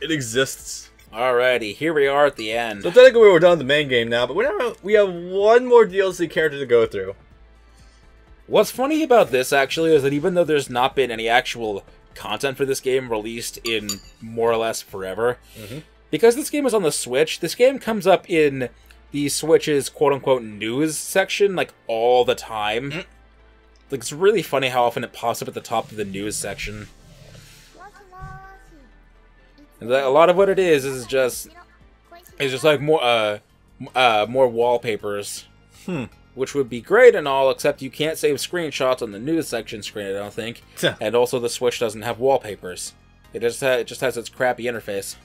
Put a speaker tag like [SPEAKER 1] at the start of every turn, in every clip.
[SPEAKER 1] It exists.
[SPEAKER 2] Alrighty, here we are at the end.
[SPEAKER 1] So technically we're done with the main game now, but we have one more DLC character to go through.
[SPEAKER 2] What's funny about this, actually, is that even though there's not been any actual content for this game released in more or less forever, because this game is on the Switch, this game comes up in the Switch's quote-unquote news section, like, all the time. Like, it's really funny how often it pops up at the top of the news section. And a lot of what it is just like more wallpapers. Which would be great and all, except you can't save screenshots on the news section screen, I don't think. And also the Switch doesn't have wallpapers. It just has its crappy interface.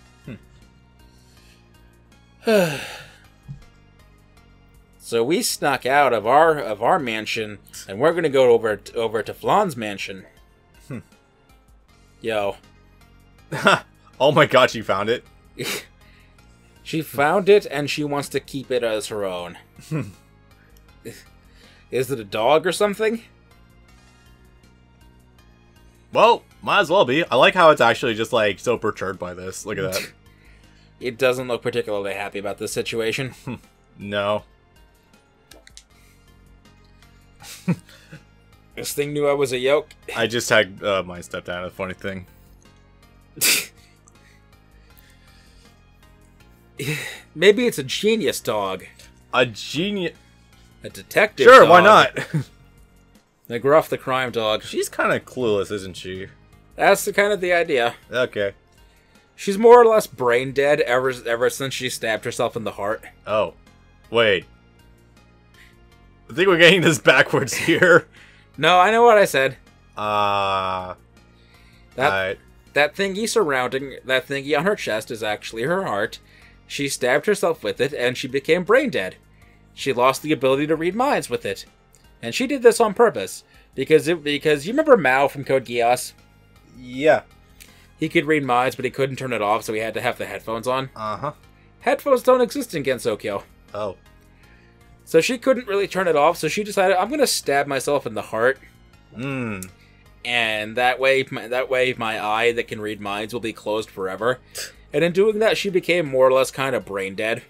[SPEAKER 2] So we snuck out of our mansion, and we're gonna go over to Flan's mansion. Yo.
[SPEAKER 1] Oh my god, she found it.
[SPEAKER 2] She found it, and she wants to keep it as her own. Is it a dog or something?
[SPEAKER 1] Well, might as well be. I like how it's actually just, like, so perturbed by this. Look at that.
[SPEAKER 2] It doesn't look particularly happy about this situation.
[SPEAKER 1] No.
[SPEAKER 2] This thing knew I was a yoke.
[SPEAKER 1] I just tagged my stepdad, a funny thing.
[SPEAKER 2] Maybe it's a genius dog.
[SPEAKER 1] A genius...
[SPEAKER 2] A detective
[SPEAKER 1] Sure,
[SPEAKER 2] dog.
[SPEAKER 1] why not?
[SPEAKER 2] The Gruff the crime dog.
[SPEAKER 1] She's kind of clueless, isn't she?
[SPEAKER 2] That's the idea.
[SPEAKER 1] Okay.
[SPEAKER 2] She's more or less brain dead ever since she stabbed herself in the heart.
[SPEAKER 1] Oh. Wait. I think we're getting this backwards here.
[SPEAKER 2] No, I know what I said.
[SPEAKER 1] Alright.
[SPEAKER 2] That thingy on her chest is actually her heart. She stabbed herself with it, and she became brain dead. She lost the ability to read minds with it. And she did this on purpose. Because you remember Mao from Code Geass?
[SPEAKER 1] Yeah.
[SPEAKER 2] He could read minds, but he couldn't turn it off, so he had to have the headphones on.
[SPEAKER 1] Uh-huh.
[SPEAKER 2] Headphones don't exist in Gensokyo.
[SPEAKER 1] Oh.
[SPEAKER 2] So she couldn't really turn it off, so she decided, I'm going to stab myself in the heart. And that way my eye that can read minds will be closed forever. And in doing that, she became more or less kind of brain dead.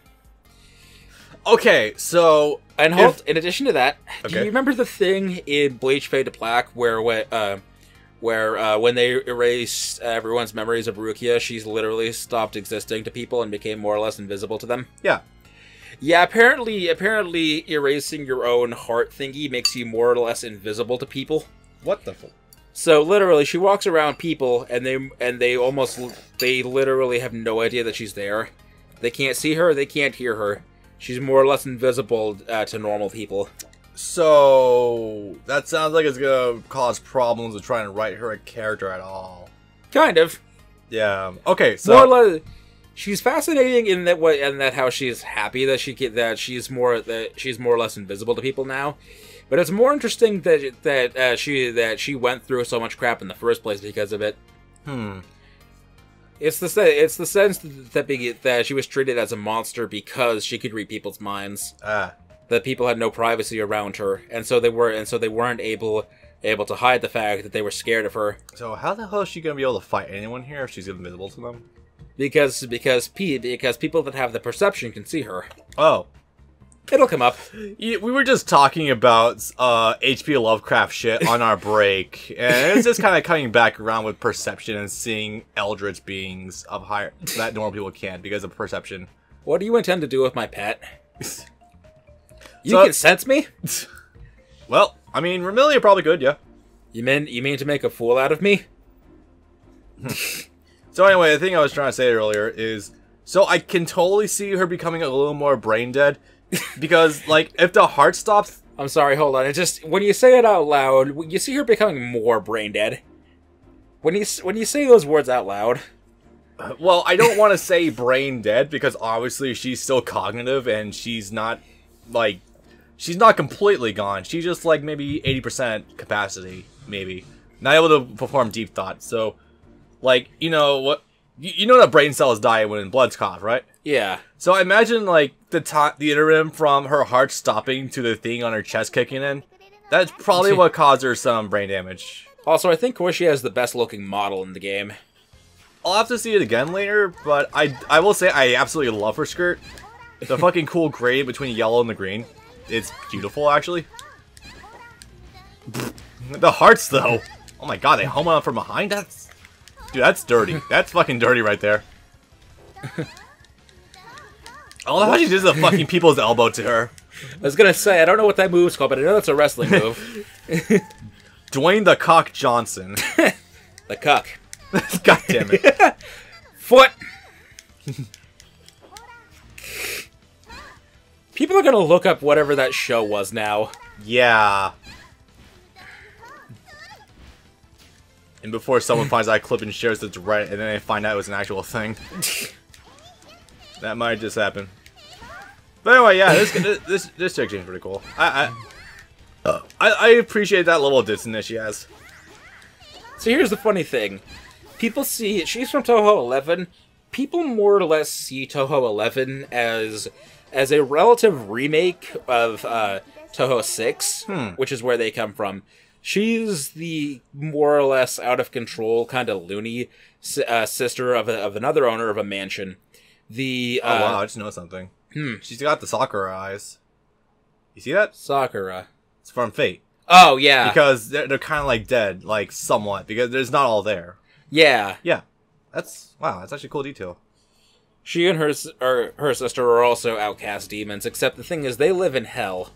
[SPEAKER 1] Okay, so...
[SPEAKER 2] And in addition to that, do you remember the thing in Bleach Fade to Black where when they erased everyone's memories of Rukia, she's literally stopped existing to people and became more or less invisible to them?
[SPEAKER 1] Yeah.
[SPEAKER 2] Yeah, apparently erasing your own heart thingy makes you more or less invisible to people.
[SPEAKER 1] What the fuck?
[SPEAKER 2] So literally, she walks around people, and they literally have no idea that she's there. They can't see her, they can't hear her. She's more or less invisible to normal people. So
[SPEAKER 1] that sounds like it's gonna cause problems with trying to write her a character at all.
[SPEAKER 2] Kind of.
[SPEAKER 1] Yeah. Okay. So
[SPEAKER 2] more or less, she's fascinating in that way, and that how she's happy that she's more or less invisible to people now. But it's more interesting that she went through so much crap in the first place because of it. It's the sense that she was treated as a monster because she could read people's minds. That people had no privacy around her, and so they weren't able to hide the fact that they were scared of her.
[SPEAKER 1] So how the hell is she gonna be able to fight anyone here if she's invisible to them?
[SPEAKER 2] Because people that have the perception can see her.
[SPEAKER 1] Oh.
[SPEAKER 2] It'll come up.
[SPEAKER 1] We were just talking about H.P. Lovecraft shit on our break, and it's just kind of coming back around with perception and seeing eldritch beings of higher that normal people can't because of perception.
[SPEAKER 2] What do you intend to do with my pet? You can sense me?
[SPEAKER 1] Well, I mean, Remilia probably could, yeah.
[SPEAKER 2] You mean to make a fool out of me?
[SPEAKER 1] So anyway, the thing I was trying to say earlier is, so I can totally see her becoming a little more brain dead. Because, like, if the heart stops...
[SPEAKER 2] I'm sorry, hold on. It just, when you say it out loud, you see her becoming more brain dead. When you say those words out loud...
[SPEAKER 1] Well, I don't want to say brain dead, because obviously she's still cognitive, and she's not, like... She's not completely gone. She's just, like, maybe 80% capacity, maybe. Not able to perform deep thought, so... Like, you know what... You know that brain cells die when blood's coughed, right?
[SPEAKER 2] Yeah.
[SPEAKER 1] So I imagine, like, the interim from her heart stopping to the thing on her chest kicking in. That's probably what caused her some brain damage.
[SPEAKER 2] Also, I think Koishi has the best looking model in the game.
[SPEAKER 1] I'll have to see it again later, but I will say I absolutely love her skirt. The fucking cool gradient between the yellow and the green. It's beautiful, actually. The hearts, though. Oh my god, they home on from behind? Dude, that's dirty. That's fucking dirty right there. I love how she does the fucking people's elbow to her.
[SPEAKER 2] I was gonna say, I don't know what that move's called, but I know it's a wrestling move.
[SPEAKER 1] Dwayne the Cock Johnson.
[SPEAKER 2] The cuck.
[SPEAKER 1] God damn it.
[SPEAKER 2] Foot! People are gonna look up whatever that show was now.
[SPEAKER 1] Yeah. And before someone finds that clip and shares it to Reddit, and then they find out it was an actual thing. That might just happen. But anyway, yeah, this chick seems pretty cool. I appreciate that level of distance she has.
[SPEAKER 2] So here's the funny thing. People see... She's from Touhou 11. People more or less see Touhou 11 as a relative remake of Touhou 6, which is where they come from. She's the more or less out-of-control, kind of loony sister of another owner of a mansion. Oh,
[SPEAKER 1] wow, I just know something. She's got the Sakura eyes. You see that?
[SPEAKER 2] Sakura.
[SPEAKER 1] It's from Fate.
[SPEAKER 2] Oh, yeah.
[SPEAKER 1] Because they're kind of like dead, like somewhat, because there's not all there.
[SPEAKER 2] Yeah.
[SPEAKER 1] Yeah. That's actually a cool detail.
[SPEAKER 2] She and her sister are also outcast demons, except the thing is they live in hell.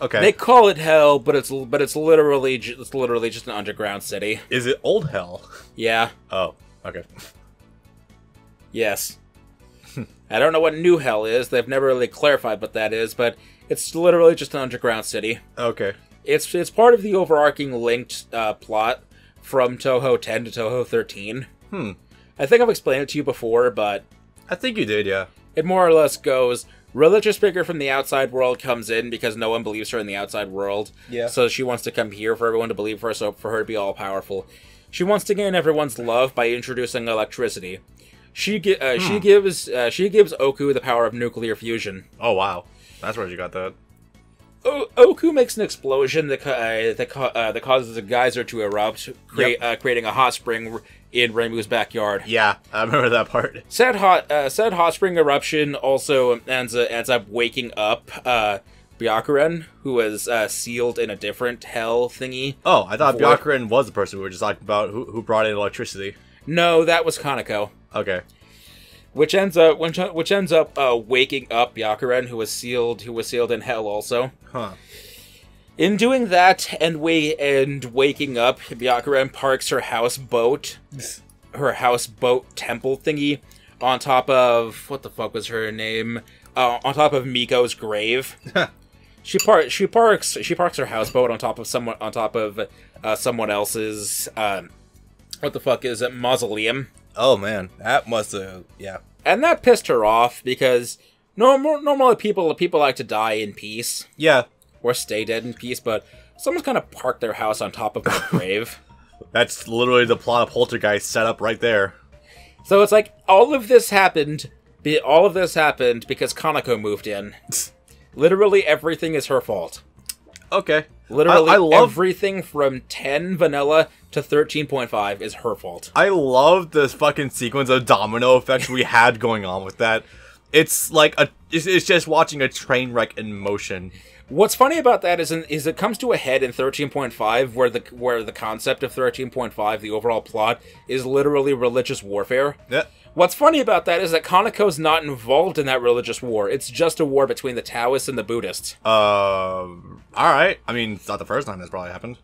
[SPEAKER 1] Okay.
[SPEAKER 2] They call it hell, but it's literally just an underground city.
[SPEAKER 1] Is it old hell?
[SPEAKER 2] Yeah.
[SPEAKER 1] Oh, okay.
[SPEAKER 2] Yes. I don't know what new hell is. They've never really clarified what that is, but it's literally just an underground city.
[SPEAKER 1] Okay.
[SPEAKER 2] It's part of the overarching linked plot from Touhou 10 to Touhou 13. I think I've explained it to you before, but...
[SPEAKER 1] I think you did, yeah.
[SPEAKER 2] It more or less goes... Religious figure from the outside world comes in because no one believes her in the outside world.
[SPEAKER 1] Yeah.
[SPEAKER 2] So she wants to come here for everyone to believe her, so for her to be all-powerful. She wants to gain everyone's love by introducing electricity. She gives Oku the power of nuclear fusion.
[SPEAKER 1] Oh, wow. That's where you got that.
[SPEAKER 2] Oku makes an explosion that causes a geyser to erupt, creating a hot spring in Reimu's backyard.
[SPEAKER 1] Yeah, I remember that part.
[SPEAKER 2] Said hot spring eruption also ends up waking up Byakuren, who was sealed in a different hell thingy.
[SPEAKER 1] Oh, I thought Byakuren was the person we were just talking about who brought in electricity.
[SPEAKER 2] No, that was Kaneko.
[SPEAKER 1] Okay.
[SPEAKER 2] Which ends up waking up Byakuren, who was sealed in hell also.
[SPEAKER 1] Huh.
[SPEAKER 2] In doing that and waking up, Byakuren parks her houseboat temple thingy on top of what the fuck was her name? On top of Miko's grave. She parks her houseboat on top of someone else's what the fuck is it, mausoleum.
[SPEAKER 1] Oh man, that must have, yeah.
[SPEAKER 2] And that pissed her off because normally people like to die in peace.
[SPEAKER 1] Yeah.
[SPEAKER 2] Or stay dead in peace, but someone's kind of parked their house on top of my grave.
[SPEAKER 1] That's literally the plot of Poltergeist set up right there.
[SPEAKER 2] So it's like, all of this happened because Kaneko moved in. Literally everything is her fault.
[SPEAKER 1] Okay.
[SPEAKER 2] Literally everything from 10 vanilla to 13.5 is her fault.
[SPEAKER 1] I love this fucking sequence of domino effects we had going on with that. It's like it's just watching a train wreck in motion.
[SPEAKER 2] What's funny about that is it comes to a head in 13.5, where the concept of 13.5, the overall plot, is literally religious warfare.
[SPEAKER 1] Yeah.
[SPEAKER 2] What's funny about that is that Kaneko's not involved in that religious war. It's just a war between the Taoists and the Buddhists.
[SPEAKER 1] Alright. I mean, it's not the first time that's probably happened.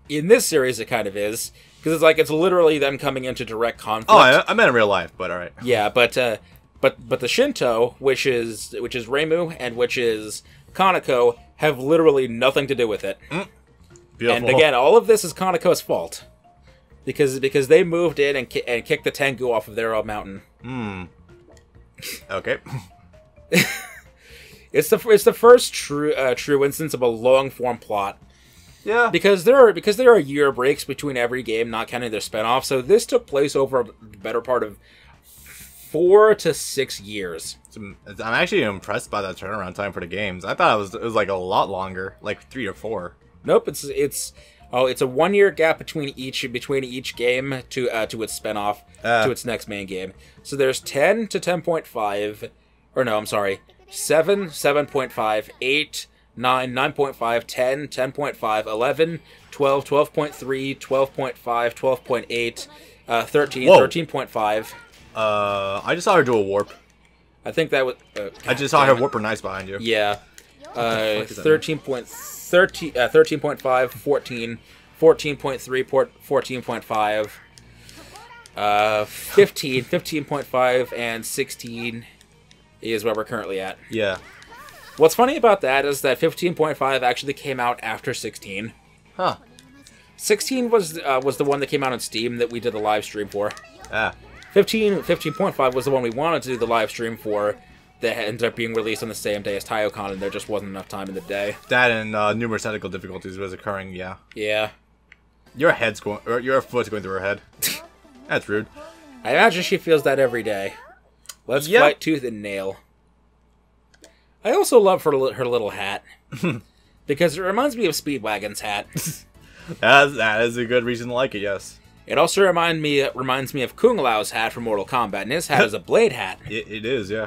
[SPEAKER 2] In this series, it kind of is. Because it's literally them coming into direct conflict.
[SPEAKER 1] Oh, I meant in real life, but alright.
[SPEAKER 2] Yeah, but the Shinto, which is Reimu, and which is Kaneko, have literally nothing to do with it.
[SPEAKER 1] Beautiful.
[SPEAKER 2] And again, all of this is Kaneko's fault. Because they moved in and kicked the Tengu off of their own mountain.
[SPEAKER 1] Okay.
[SPEAKER 2] It's the first true instance of a long form plot.
[SPEAKER 1] Yeah.
[SPEAKER 2] Because there are year breaks between every game, not counting their spinoff. So this took place over the better part of 4 to 6 years.
[SPEAKER 1] I'm actually impressed by that turnaround time for the games. I thought it was like a lot longer, like 3 or 4.
[SPEAKER 2] Nope, it's Oh, it's a 1-year gap between each game to its spinoff to its next main game. So there's 10 to 10.5, or no, I'm sorry, 7, 7.5, 8, 9, 9.5, 10, 10.5, 11, 12, 12.3, 12.5, 12.8, 13,
[SPEAKER 1] Whoa.
[SPEAKER 2] 13.5.
[SPEAKER 1] I just saw her do a warp.
[SPEAKER 2] I think that was...
[SPEAKER 1] I just saw her warp her nice behind you.
[SPEAKER 2] Yeah. 13.5, 14, 14.3, 14.5, 15, 15.5, and 16 is where we're currently at.
[SPEAKER 1] Yeah.
[SPEAKER 2] What's funny about that is that 15.5 actually came out after 16.
[SPEAKER 1] Huh.
[SPEAKER 2] 16 was the one that came out on Steam that we did the live stream for.
[SPEAKER 1] Ah.
[SPEAKER 2] 15.5 was the one we wanted to do the live stream for that ended up being released on the same day as TaiyoCon, and there just wasn't enough time in the day.
[SPEAKER 1] That and numerous technical difficulties was occurring, yeah.
[SPEAKER 2] Yeah.
[SPEAKER 1] Your head's going, or your foot's going through her head. That's rude.
[SPEAKER 2] I imagine she feels that every day. Let's fight tooth and nail. I also love her little hat. Because it reminds me of Speedwagon's hat.
[SPEAKER 1] That is a good reason to like it, yes.
[SPEAKER 2] It also reminds me of Kung Lao's hat from Mortal Kombat, and his hat is a blade hat.
[SPEAKER 1] It is, yeah.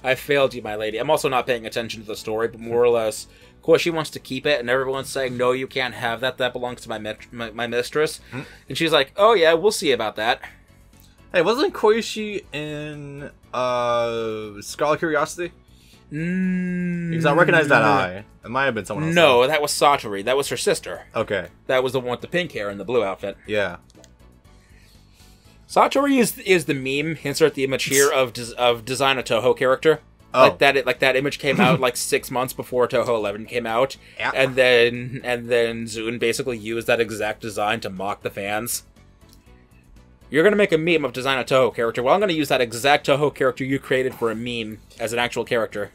[SPEAKER 2] I failed you, my lady. I'm also not paying attention to the story, but more or less, Koishi wants to keep it, and everyone's saying, no, you can't have that. That belongs to my mistress. And she's like, oh yeah, we'll see about that.
[SPEAKER 1] Hey, wasn't Koishi in Scarlet Curiosity? Because I recognize that eye. It might have been someone else.
[SPEAKER 2] No, that was Satori. That was her sister.
[SPEAKER 1] Okay.
[SPEAKER 2] That was the one with the pink hair and the blue outfit.
[SPEAKER 1] Yeah.
[SPEAKER 2] Satori is the meme, insert the image here, of design a Touhou character.
[SPEAKER 1] Oh.
[SPEAKER 2] Like that image came out like 6 months before Touhou 11 came out.
[SPEAKER 1] Yeah.
[SPEAKER 2] And then Zune basically used that exact design to mock the fans. You're going to make a meme of design a Touhou character. Well, I'm going to use that exact Touhou character you created for a meme as an actual character.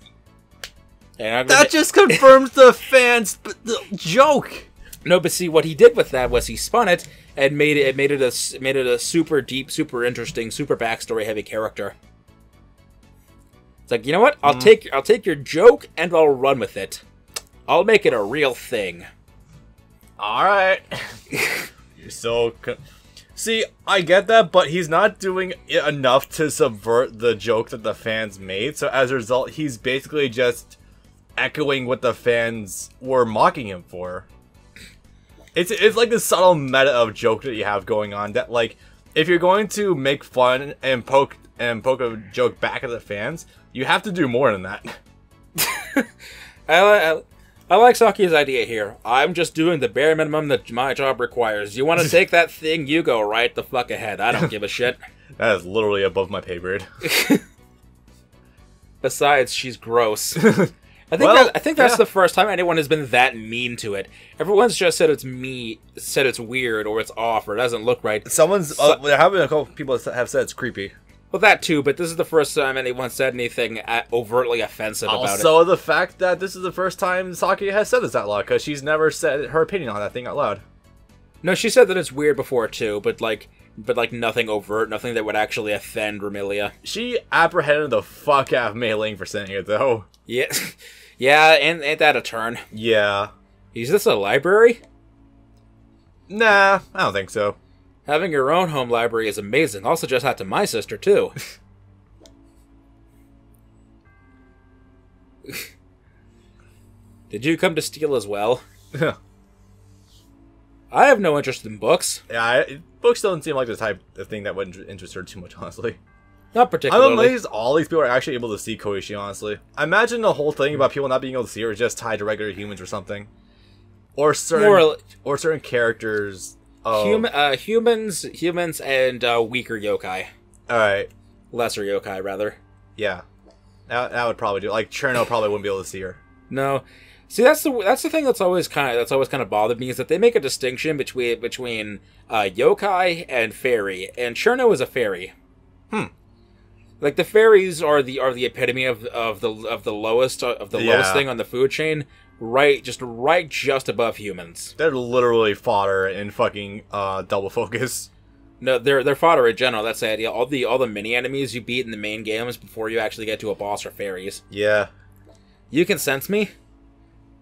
[SPEAKER 2] And
[SPEAKER 1] that just confirms the fans' joke.
[SPEAKER 2] No, but see, what he did with that was he spun it and made it a super deep, super interesting, super backstory heavy character. It's like, you know what? I'll take your joke and I'll run with it. I'll make it a real thing.
[SPEAKER 1] All right. You're so. See, I get that, but he's not doing it enough to subvert the joke that the fans made. So as a result, he's basically just echoing what the fans were mocking him for. It's like the subtle meta of joke that you have going on. That, like, if you're going to make fun and poke a joke back at the fans, you have to do more than that.
[SPEAKER 2] I like Saki's idea here. I'm just doing the bare minimum that my job requires. You want to take that thing, you go right the fuck ahead. I don't give a shit.
[SPEAKER 1] That is literally above my pay grade.
[SPEAKER 2] Besides, she's gross. I think that's the first time anyone has been that mean to it. Everyone's just said said it's weird or it's off or it doesn't look right.
[SPEAKER 1] There have been a couple people that have said it's creepy.
[SPEAKER 2] Well, that too, but this is the first time anyone said anything overtly offensive about it.
[SPEAKER 1] Also, the fact that this is the first time Saki has said this out loud, because she's never said her opinion on that thing out loud.
[SPEAKER 2] No, she said that it's weird before too, but nothing overt, nothing that would actually offend Remilia.
[SPEAKER 1] She apprehended the fuck out of Mei Ling for saying it, though.
[SPEAKER 2] Yeah, yeah, ain't that a turn?
[SPEAKER 1] Yeah.
[SPEAKER 2] Is this a library?
[SPEAKER 1] Nah, I don't think so.
[SPEAKER 2] Having your own home library is amazing. I'll suggest that to my sister, too. Did you come to steal as well? I have no interest in books.
[SPEAKER 1] Yeah, books don't seem like the type of thing that would interest her too much, honestly.
[SPEAKER 2] Not particularly.
[SPEAKER 1] I'm amazed all these people are actually able to see Koishi, honestly. I imagine the whole thing about people not being able to see her is just tied to regular humans or something. Or certain characters...
[SPEAKER 2] humans and weaker yokai.
[SPEAKER 1] Alright.
[SPEAKER 2] Lesser yokai, rather.
[SPEAKER 1] Yeah. That would probably do. Like, Cherno probably wouldn't be able to see her.
[SPEAKER 2] No. See, that's the thing that's always kind of bothered me, is that they make a distinction between yokai and fairy, and Cherno is a fairy. Like, the fairies are the epitome of the lowest lowest thing on the food chain. Just above humans.
[SPEAKER 1] They're literally fodder in fucking double focus.
[SPEAKER 2] No, they're fodder in general. That's the idea. All the mini enemies you beat in the main games before you actually get to a boss are fairies.
[SPEAKER 1] Yeah.
[SPEAKER 2] You can sense me.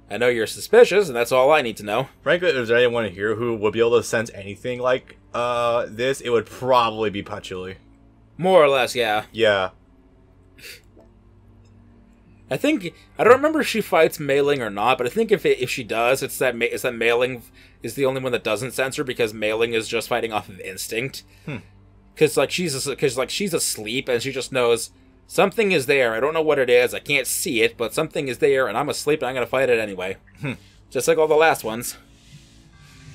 [SPEAKER 2] I know you're suspicious, and that's all I need to know.
[SPEAKER 1] Frankly, if there's anyone here who would be able to sense anything like this, it would probably be Patchouli.
[SPEAKER 2] More or less, yeah.
[SPEAKER 1] Yeah.
[SPEAKER 2] I don't remember if she fights Mei Ling or not, but I think if she does, it's that Mei Ling is the only one that doesn't sense her, because Mei Ling is just fighting off of instinct. Because she's asleep and she just knows something is there. I don't know what it is. I can't see it, but something is there, and I'm asleep and I'm gonna fight it anyway. Just like all the last ones.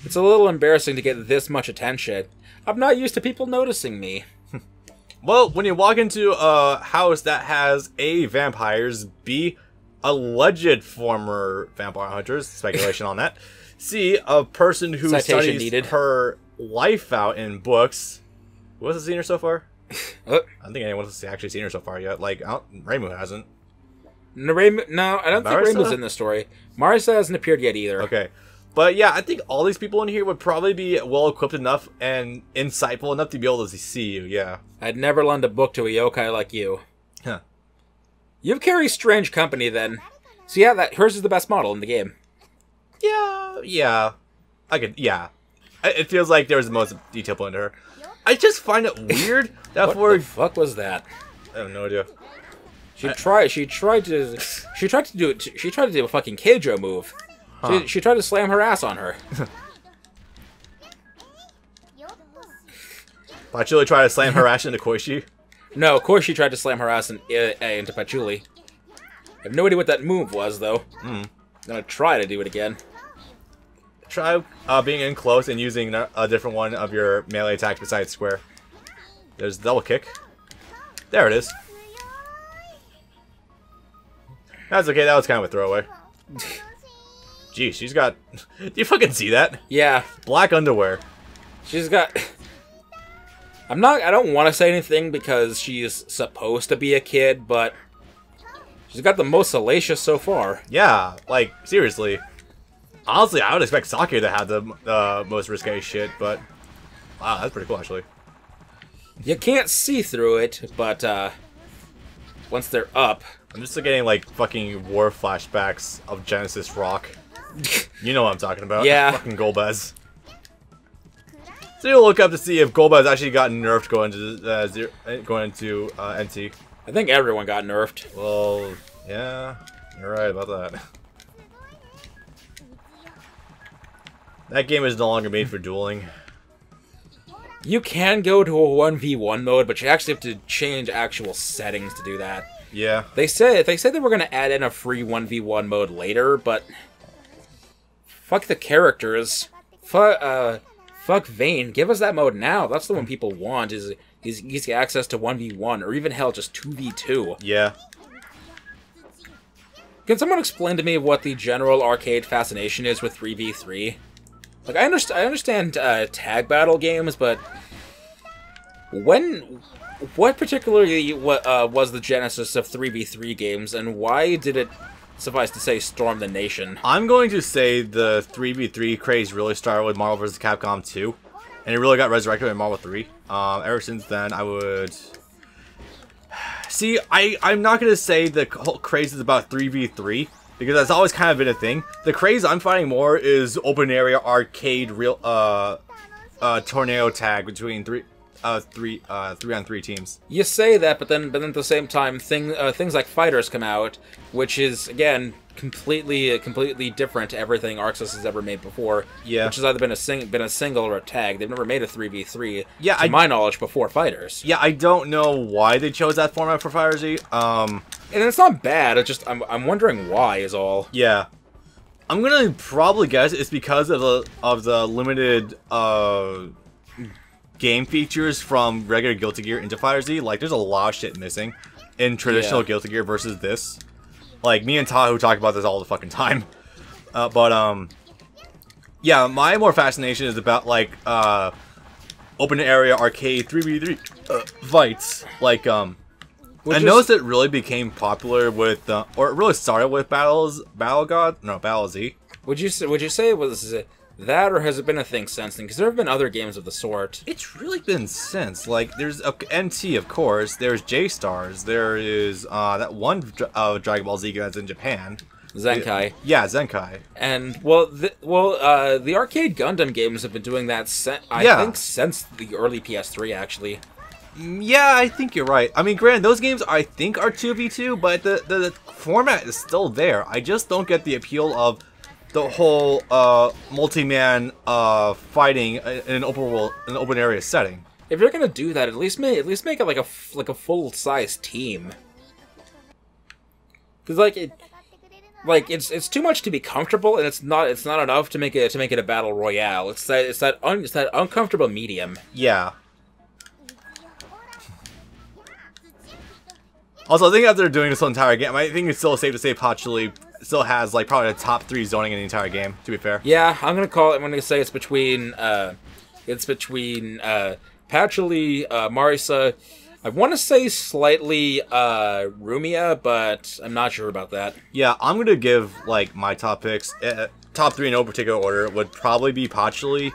[SPEAKER 2] It's a little embarrassing to get this much attention. I'm not used to people noticing me.
[SPEAKER 1] Well, when you walk into a house that has A, vampires, B, alleged former vampire hunters, speculation on that, C, a person who studies her life out in books. Who hasn't seen her so far? I don't think anyone has actually seen her so far yet. Like, Reimu hasn't.
[SPEAKER 2] No, I don't think Reimu's in this story. Marisa hasn't appeared yet either.
[SPEAKER 1] Okay. But yeah, I think all these people in here would probably be well-equipped enough and insightful enough to be able to see you, yeah.
[SPEAKER 2] I'd never lend a book to a yokai like you.
[SPEAKER 1] Huh.
[SPEAKER 2] You've carried strange company, then. So yeah, hers is the best model in the game.
[SPEAKER 1] Yeah. It feels like there was the most detail put into her. I just find it weird that
[SPEAKER 2] what the fuck was that?
[SPEAKER 1] I have no idea.
[SPEAKER 2] She tried to do a fucking Keijo move. Huh. She tried to slam her ass on her.
[SPEAKER 1] Patchouli tried to slam her ass into Koishi?
[SPEAKER 2] No, Koishi tried to slam her ass into Patchouli. I have no idea what that move was, though. I'm gonna try to do it again.
[SPEAKER 1] Try being in close and using a different one of your melee attacks besides square. There's double kick. There it is. That's okay, that was kind of a throwaway. Gee, she's got... Do you fucking see that?
[SPEAKER 2] Yeah.
[SPEAKER 1] Black underwear.
[SPEAKER 2] She's got... I don't want to say anything because she's supposed to be a kid, but... She's got the most salacious so far.
[SPEAKER 1] Yeah, like, seriously. Honestly, I would expect Sake to have the most risque shit, but... Wow, that's pretty cool, actually.
[SPEAKER 2] You can't see through it, but, once they're up...
[SPEAKER 1] I'm just getting, like, fucking war flashbacks of Genesis Rock. You know what I'm talking about.
[SPEAKER 2] Yeah.
[SPEAKER 1] Fucking Golbez. So you'll look up to see if Golbez actually got nerfed going into NT.
[SPEAKER 2] I think everyone got nerfed.
[SPEAKER 1] Well, yeah, you're right about that. That game is no longer made for dueling.
[SPEAKER 2] You can go to a 1v1 mode, but you actually have to change actual settings to do that.
[SPEAKER 1] Yeah.
[SPEAKER 2] They said they were going to add in a free 1v1 mode later, but... Fuck the characters. Fuck Vayne. Give us that mode now. That's the one people want, is easy access to 1v1, or even hell, just 2v2.
[SPEAKER 1] Yeah.
[SPEAKER 2] Can someone explain to me what the general arcade fascination is with 3v3? Like, I understand tag battle games, but... What particularly was the genesis of 3v3 games, and why did it, suffice to say, storm the nation?
[SPEAKER 1] I'm going to say the 3v3 craze really started with Marvel vs. Capcom 2, and it really got resurrected in Marvel 3. Ever since then, I would... See, I'm not going to say the whole craze is about 3v3, because that's always kind of been a thing. The craze I'm finding more is open area arcade tornado tag between 3-on-3 teams.
[SPEAKER 2] You say that, but then at the same time, things like Fighters come out, which is again completely different to everything ArcSys has ever made before.
[SPEAKER 1] Yeah,
[SPEAKER 2] which has either been a single or a tag. They've never made a 3v3.
[SPEAKER 1] Yeah,
[SPEAKER 2] to my knowledge, before Fighters.
[SPEAKER 1] Yeah, I don't know why they chose that format for Fighters.
[SPEAKER 2] And it's not bad. It's just I'm wondering why is all.
[SPEAKER 1] Yeah, I'm gonna probably guess it's because of the limited game features from regular Guilty Gear into Fighter Z. Like, there's a lot of shit missing in traditional Guilty Gear versus this. Like, me and Touhou talk about this all the fucking time. Yeah, my more fascination is about, like, open area arcade 3v3 fights. Like, I noticed it really became popular with, or it really started with Battle Z.
[SPEAKER 2] Would you say it was that, or has it been a thing since then? Because there have been other games of the sort.
[SPEAKER 1] It's really been since. Like, there's NT, of course. There's J-Stars. There is that one Dragon Ball Z that's in Japan.
[SPEAKER 2] Zenkai.
[SPEAKER 1] Yeah, Zenkai.
[SPEAKER 2] And the arcade Gundam games have been doing that. I think since the early PS3, actually.
[SPEAKER 1] Yeah, I think you're right. I mean, granted, those games I think are 2v2, but the format is still there. I just don't get the appeal of the whole multi-man fighting in an open area setting.
[SPEAKER 2] If you're gonna do that, at least make it like a full-size team. Because it's too much to be comfortable, and it's not enough to make it a battle royale. It's that uncomfortable medium.
[SPEAKER 1] Yeah. Also, I think after doing this whole entire game, I think it's still safe to say Pachuli still has like probably the top 3 zoning in the entire game. To be fair.
[SPEAKER 2] Yeah, I'm gonna say it's between Pachuli, Marisa. I want to say slightly Rumia, but I'm not sure about that.
[SPEAKER 1] Yeah, I'm gonna give like my top picks. Top 3 in no particular order would probably be Pachuli.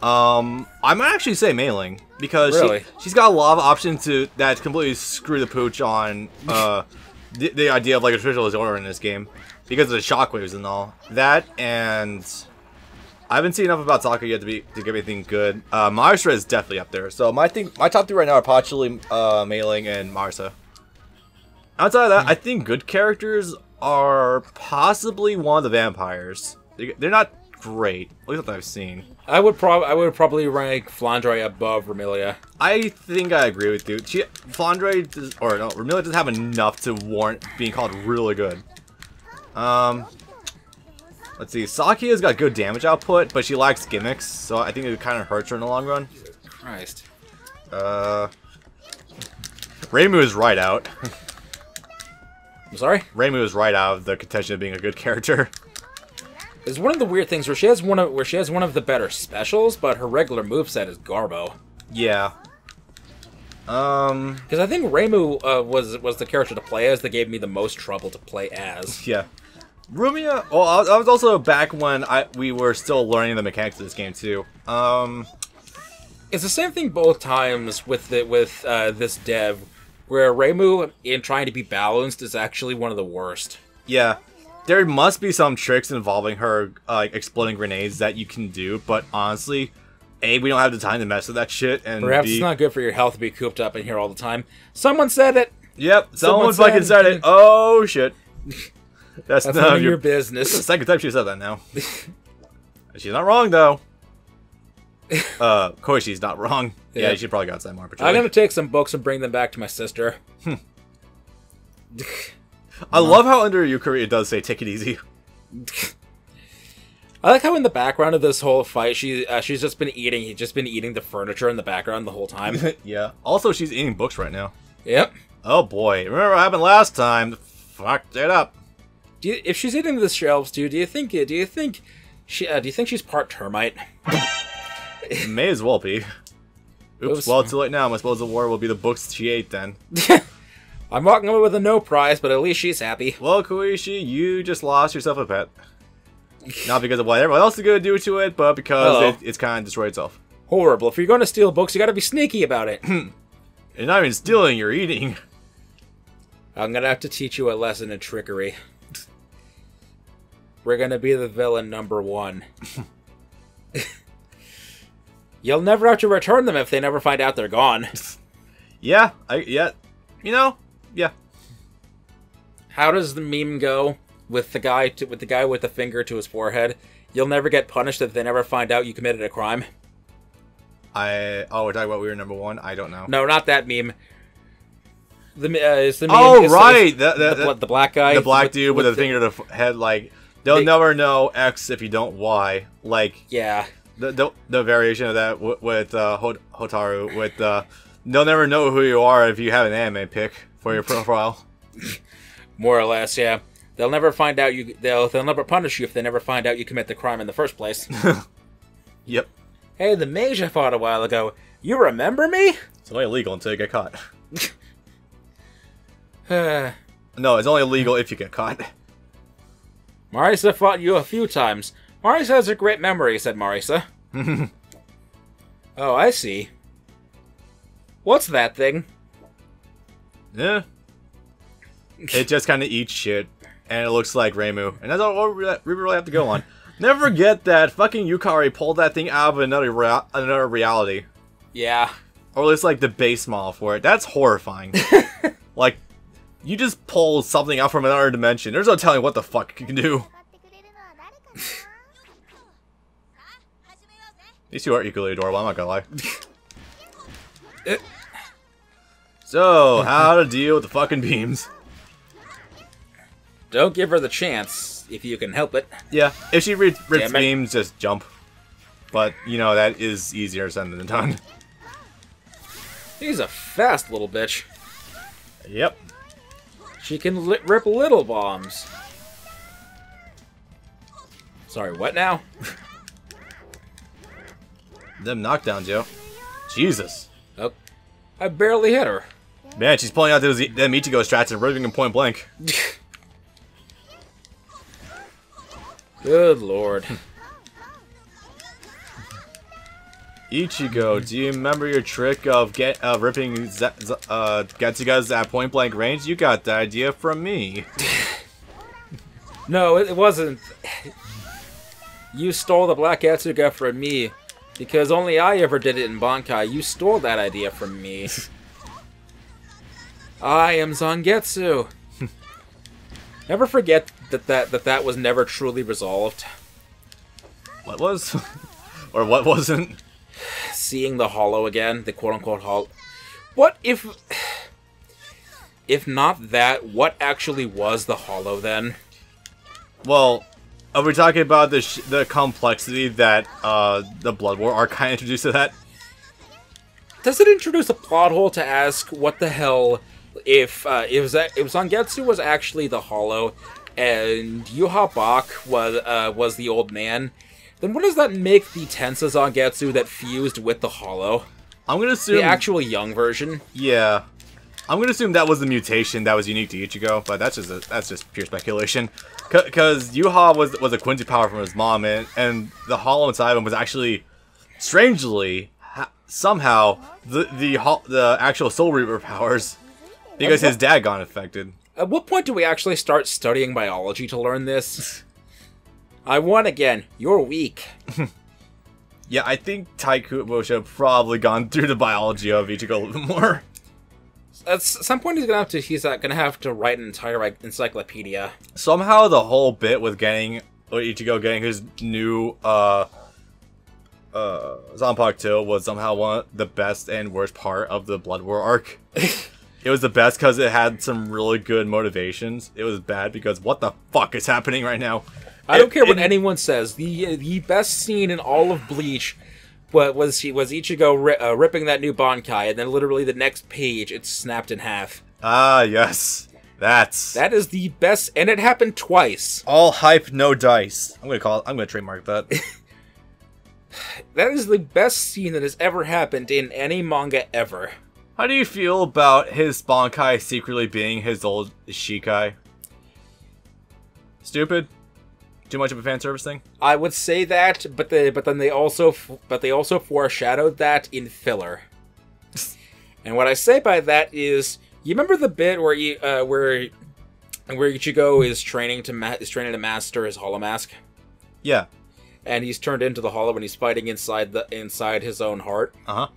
[SPEAKER 1] I might actually say Mei-Ling because
[SPEAKER 2] really?
[SPEAKER 1] she's got a lot of options that completely screw the pooch on the idea of like a traditional order in this game because of the shockwaves and all that. And I haven't seen enough about Sokka yet to give anything good. Marisa is definitely up there. So my top 3 right now are Pachuli, Mei-Ling, and Marisa. Outside of that, I think good characters are possibly one of the vampires. They're not great, at least what I've seen.
[SPEAKER 2] I would probably rank Flandre above Remilia.
[SPEAKER 1] I think I agree with you. Remilia doesn't have enough to warrant being called really good. Let's see. Sakia's got good damage output, but she lacks gimmicks, so I think it kind of hurts her in the long run.
[SPEAKER 2] Christ.
[SPEAKER 1] Reimu is right out.
[SPEAKER 2] I'm sorry?
[SPEAKER 1] Reimu is right out of the contention of being a good character.
[SPEAKER 2] It's one of the weird things where she has one of the better specials, but her regular moveset is Garbo.
[SPEAKER 1] Yeah.
[SPEAKER 2] Because I think Reimu was the character to play as that gave me the most trouble to play as.
[SPEAKER 1] Yeah. Rumia. Oh, I was also back when we were still learning the mechanics of this game too.
[SPEAKER 2] It's the same thing both times with this dev, where Reimu, in trying to be balanced, is actually one of the worst.
[SPEAKER 1] Yeah. There must be some tricks involving her exploding grenades that you can do, but honestly, A, we don't have the time to mess with that shit, and
[SPEAKER 2] perhaps
[SPEAKER 1] B,
[SPEAKER 2] it's not good for your health to be cooped up in here all the time. Someone said it!
[SPEAKER 1] Yep, someone fucking said it. Oh, shit. That's
[SPEAKER 2] none of your business.
[SPEAKER 1] This is the second time she said that now. She's not wrong, though. Koishi's not wrong. Yeah, she probably got that more.
[SPEAKER 2] I'm gonna take some books and bring them back to my sister.
[SPEAKER 1] I love how under Yukari it does say "take it easy."
[SPEAKER 2] I like how in the background of this whole fight, she's just been eating the furniture in the background the whole time.
[SPEAKER 1] Yeah. Also, she's eating books right now.
[SPEAKER 2] Yep.
[SPEAKER 1] Oh boy! Remember what happened last time? Fucked it up.
[SPEAKER 2] If she's eating the shelves, do you think she's part termite?
[SPEAKER 1] May as well be. Oops. Well, too late now. I suppose the war will be the books she ate then.
[SPEAKER 2] I'm walking away with a no prize, but at least she's happy.
[SPEAKER 1] Well, Koishi, you just lost yourself a pet. Not because of what everyone else is going to do to it, but because it's kind of destroyed itself.
[SPEAKER 2] Horrible. If you're going to steal books, you got to be sneaky about it.
[SPEAKER 1] You're not even stealing, you're eating.
[SPEAKER 2] I'm going to have to teach you a lesson in trickery. We're going to be the villain #1. You'll never have to return them if they never find out they're gone.
[SPEAKER 1] Yeah. Yeah.
[SPEAKER 2] How does the meme go with the guy with the finger to his forehead? You'll never get punished if they never find out you committed a crime.
[SPEAKER 1] We're talking about we were #1? I don't know.
[SPEAKER 2] No, not that meme. It's the meme.
[SPEAKER 1] Oh, right!
[SPEAKER 2] The black guy.
[SPEAKER 1] The black dude with a finger to the head, like, they'll never know X if you don't Y. Like,
[SPEAKER 2] yeah.
[SPEAKER 1] The variation of that with Hotaru, with they'll never know who you are if you have an anime pic for your profile.
[SPEAKER 2] More or less, yeah. They'll never find out you. They'll never punish you if they never find out you commit the crime in the first place.
[SPEAKER 1] Yep.
[SPEAKER 2] Hey, the mage I fought a while ago. You remember me?
[SPEAKER 1] It's only illegal until you get caught.
[SPEAKER 2] No,
[SPEAKER 1] it's only illegal if you get caught.
[SPEAKER 2] Marisa fought you a few times. Marisa has a great memory, said Marisa. Oh, I see. What's that thing?
[SPEAKER 1] Yeah. It just kind of eats shit. and it looks like Reimu. And that's all we really have to go on. Never forget that fucking Yukari pulled that thing out of another reality.
[SPEAKER 2] Yeah.
[SPEAKER 1] Or at least, like, the base model for it. That's horrifying. Like, you just pull something out from another dimension. There's no telling what the fuck you can do. These two are equally adorable, I'm not gonna lie. So, how to deal with the fucking beams.
[SPEAKER 2] Don't give her the chance, if you can help it.
[SPEAKER 1] Yeah, if she rips beams, just jump. But, you know, that is easier said than done.
[SPEAKER 2] She's a fast little bitch.
[SPEAKER 1] Yep.
[SPEAKER 2] She can rip little bombs. Sorry, what now?
[SPEAKER 1] Them knockdowns, yo. Jesus.
[SPEAKER 2] Oh, I barely hit her.
[SPEAKER 1] Man, she's pulling out them Ichigo strats and ripping them point blank.
[SPEAKER 2] Good lord.
[SPEAKER 1] Ichigo, do you remember your trick of ripping Getsugas at point blank range? You got the idea from me.
[SPEAKER 2] No, it wasn't. You stole the Black Getsuga from me. Because only I ever did it in Bankai. You stole that idea from me. I am Zangetsu. Never forget that was never truly resolved.
[SPEAKER 1] What was? Or what wasn't?
[SPEAKER 2] Seeing the hollow again, the quote-unquote hollow. What if... If not that, what actually was the hollow then?
[SPEAKER 1] Well, are we talking about the complexity that the Blood War arc kind of introduced to that?
[SPEAKER 2] Does it introduce a plot hole to ask what the hell if Zangetsu was actually the hollow and Yuha Bak was the old man? Then what does that make the Tensa Zangetsu that fused with the hollow?
[SPEAKER 1] I'm gonna assume
[SPEAKER 2] the actual young version.
[SPEAKER 1] Yeah, I'm gonna assume that was the mutation that was unique to Ichigo, but that's just pure speculation. Because Yuha was a Quincy power from his mom, and the hollow inside of him was actually, strangely, somehow the actual Soul Reaper powers, because his dad got infected.
[SPEAKER 2] At what point do we actually start studying biology to learn this? I won again. You're weak.
[SPEAKER 1] Yeah, I think Taikubo should have probably gone through the biology of Ichigo a little bit more.
[SPEAKER 2] At some point, he's gonna have to write an entire encyclopedia.
[SPEAKER 1] Somehow, the whole bit with Ichigo getting his new Zanpakuto was somehow one of the best and worst part of the Blood War arc. It was the best because it had some really good motivations. It was bad because what the fuck is happening right now?
[SPEAKER 2] I don't care what anyone says. The best scene in all of Bleach was Ichigo ripping that new Bankai, and then literally the next page it snapped in half.
[SPEAKER 1] Ah, yes, that
[SPEAKER 2] is the best, and it happened twice.
[SPEAKER 1] All hype, no dice. I'm gonna trademark that.
[SPEAKER 2] That is the best scene that has ever happened in any manga ever.
[SPEAKER 1] How do you feel about his Bankai secretly being his old Shikai? Stupid? Too much of a fan service thing?
[SPEAKER 2] I would say that, but then they also foreshadowed that in filler. And what I say by that is, you remember the bit where Ichigo is training to master his Hollow Mask?
[SPEAKER 1] Yeah.
[SPEAKER 2] And he's turned into the Hollow and he's fighting inside his own heart.
[SPEAKER 1] Uh-huh.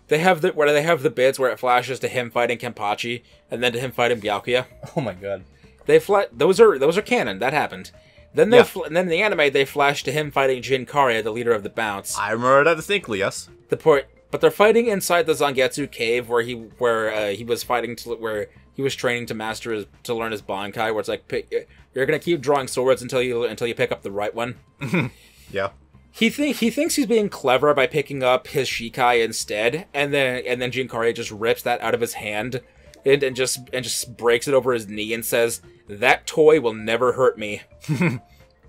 [SPEAKER 2] They have the bits where it flashes to him fighting Kenpachi and then to him fighting Byakuya.
[SPEAKER 1] Oh my god.
[SPEAKER 2] Those are canon. That happened. Then and then in the anime they flash to him fighting Jinkaria, the leader of the Bounce.
[SPEAKER 1] I remember that distinctly. Yes.
[SPEAKER 2] But they're fighting inside the Zangetsu cave where he was training to learn his Bankai. Where it's like you're gonna keep drawing swords until you pick up the right one.
[SPEAKER 1] Yeah.
[SPEAKER 2] He thinks he's being clever by picking up his Shikai instead, and then Jinkaria just rips that out of his hand and just breaks it over his knee and says, "That toy will never hurt me."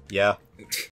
[SPEAKER 1] Yeah.